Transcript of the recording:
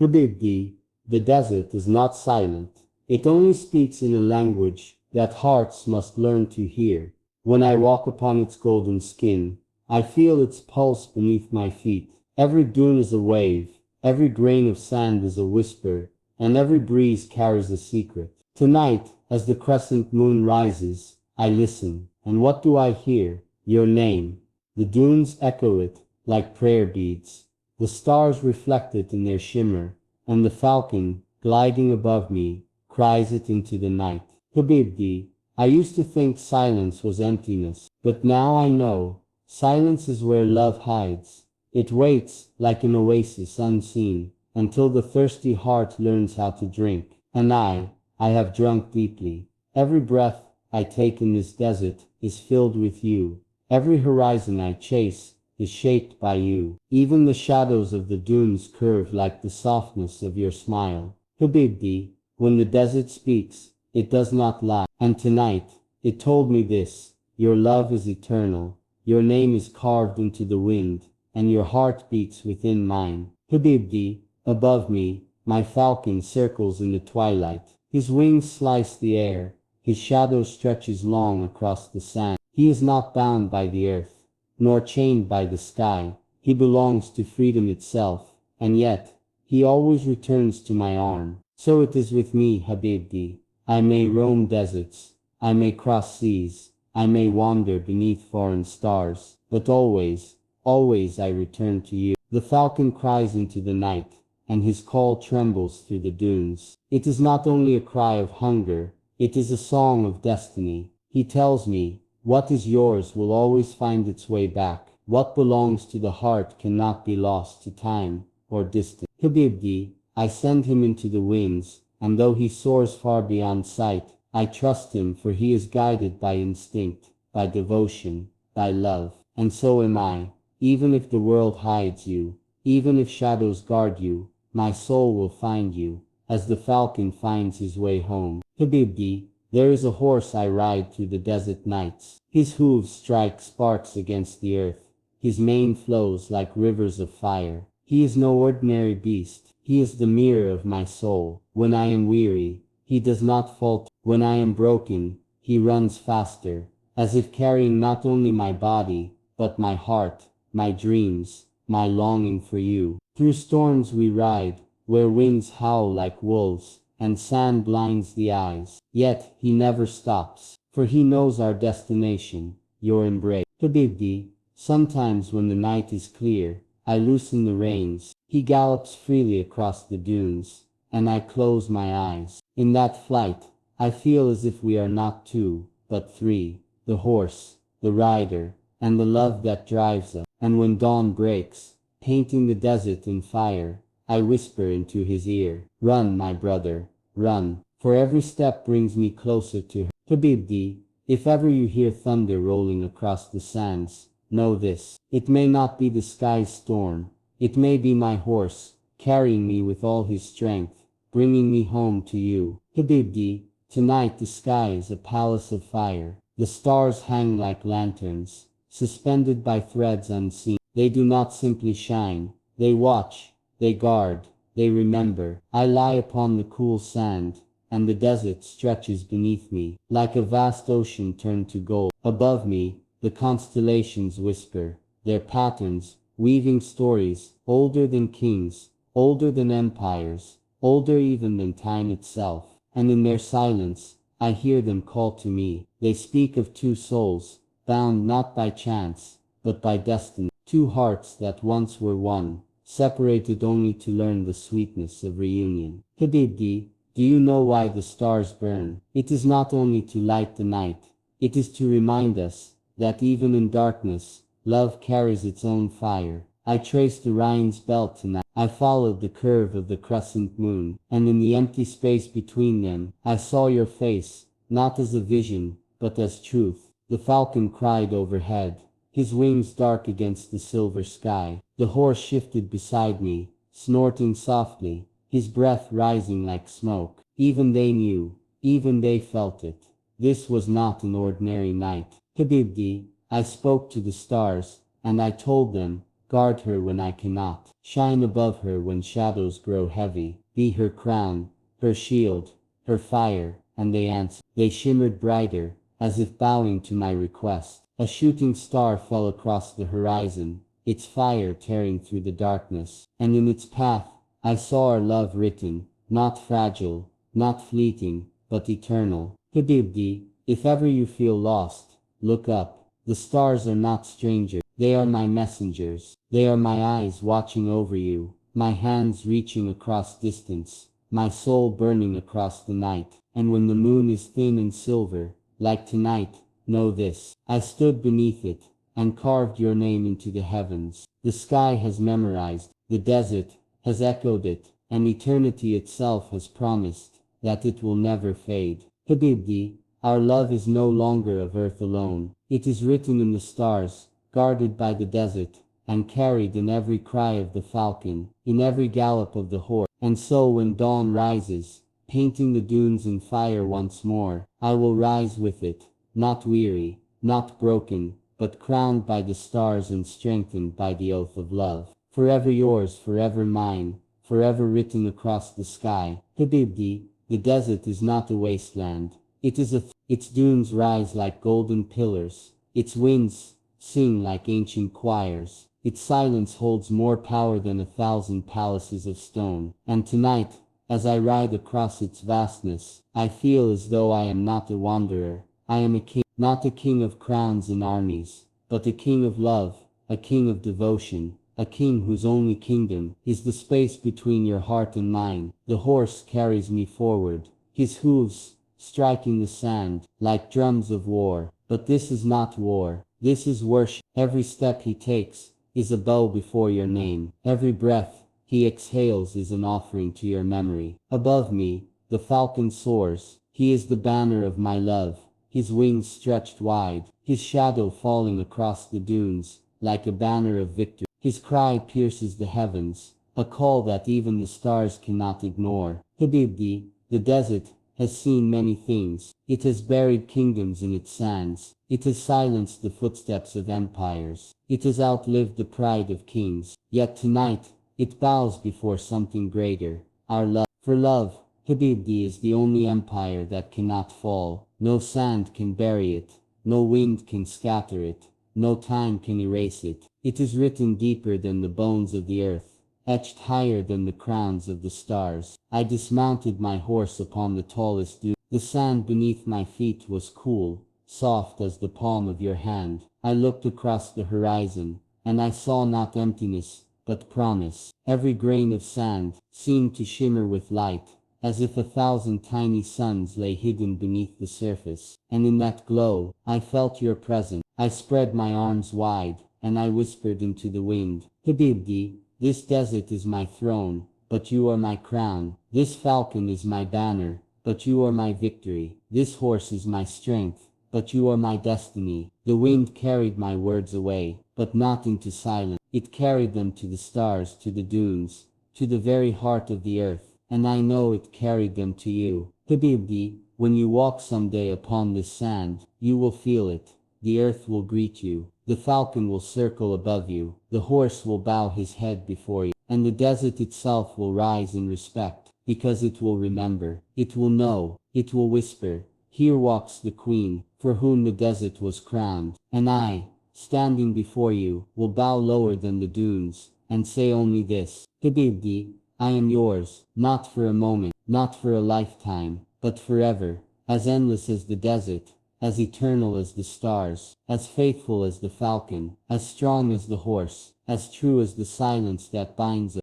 Habibdi, the desert is not silent. It only speaks in a language that hearts must learn to hear. When I walk upon its golden skin, I feel its pulse beneath my feet. Every dune is a wave, every grain of sand is a whisper, and every breeze carries a secret. Tonight, as the crescent moon rises, I listen, and what do I hear? Your name. The dunes echo it like prayer beads. The stars reflect it in their shimmer, and the falcon, gliding above me, cries it into the night. Habibdi, I used to think silence was emptiness, but now I know silence is where love hides. It waits like an oasis unseen until the thirsty heart learns how to drink. And I have drunk deeply. Every breath I take in this desert is filled with you. Every horizon I chase is shaped by you. Even the shadows of the dunes curve like the softness of your smile. Habibdi, when the desert speaks, it does not lie. And tonight, it told me this: your love is eternal, your name is carved into the wind, and your heart beats within mine. Habibdi, above me, my falcon circles in the twilight. His wings slice the air, his shadow stretches long across the sand. He is not bound by the earth, nor chained by the sky. He belongs to freedom itself, and yet, he always returns to my arm. So it is with me, Habibdi. I may roam deserts, I may cross seas, I may wander beneath foreign stars, but always, always I return to you. The falcon cries into the night, and his call trembles through the dunes. It is not only a cry of hunger, it is a song of destiny. He tells me, what is yours will always find its way back. What belongs to the heart cannot be lost to time or distance. Habibdi, I send him into the winds, and though he soars far beyond sight, I trust him, for he is guided by instinct, by devotion, by love. And so am I. Even if the world hides you, even if shadows guard you, my soul will find you, as the falcon finds his way home. Habibdi, there is a horse I ride through the desert nights. His hooves strike sparks against the earth. His mane flows like rivers of fire. He is no ordinary beast. He is the mirror of my soul. When I am weary, he does not falter. When I am broken, he runs faster, as if carrying not only my body, but my heart, my dreams, my longing for you. Through storms we ride, where winds howl like wolves, and sand blinds the eyes. Yet he never stops, for he knows our destination, your embrace. Habibdi, sometimes when the night is clear, I loosen the reins. He gallops freely across the dunes, and I close my eyes. In that flight, I feel as if we are not two, but three: the horse, the rider, and the love that drives us. And when dawn breaks, painting the desert in fire, I whisper into his ear, run, my brother, run, for every step brings me closer to her. Habibdi, if ever you hear thunder rolling across the sands, know this: it may not be the sky's storm, it may be my horse, carrying me with all his strength, bringing me home to you. Habibdi, tonight the sky is a palace of fire. The stars hang like lanterns, suspended by threads unseen. They do not simply shine, they watch, they guard, they remember. I lie upon the cool sand, and the desert stretches beneath me, like a vast ocean turned to gold. Above me, the constellations whisper, their patterns, weaving stories, older than kings, older than empires, older even than time itself. And in their silence, I hear them call to me. They speak of two souls, bound not by chance, but by destiny. Two hearts that once were one, separated only to learn the sweetness of reunion. Habibdi, do you know why the stars burn? It is not only to light the night, it is to remind us that even in darkness, love carries its own fire. I traced Orion's belt tonight. I followed the curve of the crescent moon, and in the empty space between them, I saw your face, not as a vision, but as truth. The falcon cried overhead, his wings dark against the silver sky. The horse shifted beside me, snorting softly, his breath rising like smoke. Even they knew, even they felt it. This was not an ordinary night. Habibdi, I spoke to the stars, and I told them, guard her when I cannot, shine above her when shadows grow heavy, be her crown, her shield, her fire, and they answered. They shimmered brighter, as if bowing to my request. A shooting star fell across the horizon, its fire tearing through the darkness, and in its path I saw our love written, not fragile, not fleeting, but eternal. Habibdi, if ever you feel lost, look up. The stars are not strangers, they are my messengers. They are my eyes watching over you, my hands reaching across distance, my soul burning across the night. And when the moon is thin and silver, like tonight, know this: I stood beneath it and carved your name into the heavens. The sky has memorized, the desert has echoed it, and eternity itself has promised that it will never fade. Habibdi, our love is no longer of earth alone. It is written in the stars, guarded by the desert, and carried in every cry of the falcon, in every gallop of the horse. And so when dawn rises, painting the dunes in fire once more, I will rise with it, not weary, not broken, but crowned by the stars and strengthened by the oath of love. Forever yours, forever mine, forever written across the sky. Habibdi, the desert is not a wasteland. It is its dunes rise like golden pillars, its winds sing like ancient choirs, its silence holds more power than 1,000 palaces of stone. And tonight, as I ride across its vastness, I feel as though I am not a wanderer. I am a king, not a king of crowns and armies, but a king of love, a king of devotion, a king whose only kingdom is the space between your heart and mine. The horse carries me forward, his hooves striking the sand like drums of war. But this is not war, this is worship. Every step he takes is a bow before your name. Every breath he exhales is an offering to your memory. Above me, the falcon soars. He is the banner of my love, his wings stretched wide, his shadow falling across the dunes like a banner of victory. His cry pierces the heavens, a call that even the stars cannot ignore. Habibdi, the desert has seen many things. It has buried kingdoms in its sands. It has silenced the footsteps of empires. It has outlived the pride of kings. Yet tonight, it bows before something greater, our love. For love, Habibdi, is the only empire that cannot fall. No sand can bury it. No wind can scatter it. No time can erase it. It is written deeper than the bones of the earth, etched higher than the crowns of the stars. I dismounted my horse upon the tallest dune. The sand beneath my feet was cool, soft as the palm of your hand. I looked across the horizon, and I saw not emptiness, but promise. Every grain of sand seemed to shimmer with light, as if 1,000 tiny suns lay hidden beneath the surface. And in that glow, I felt your presence. I spread my arms wide, and I whispered into the wind, Habibdi, this desert is my throne, but you are my crown. This falcon is my banner, but you are my victory. This horse is my strength, but you are my destiny. The wind carried my words away, but not into silence. It carried them to the stars, to the dunes, to the very heart of the earth. And I know it carried them to you. Habibdi, when you walk someday upon this sand, you will feel it. The earth will greet you. The falcon will circle above you. The horse will bow his head before you. And the desert itself will rise in respect, because it will remember. It will know. It will whisper, here walks the queen, for whom the desert was crowned. And I, standing before you, will bow lower than the dunes, and say only this, Habibdi, I am yours, not for a moment, not for a lifetime, but forever, as endless as the desert, as eternal as the stars, as faithful as the falcon, as strong as the horse, as true as the silence that binds us.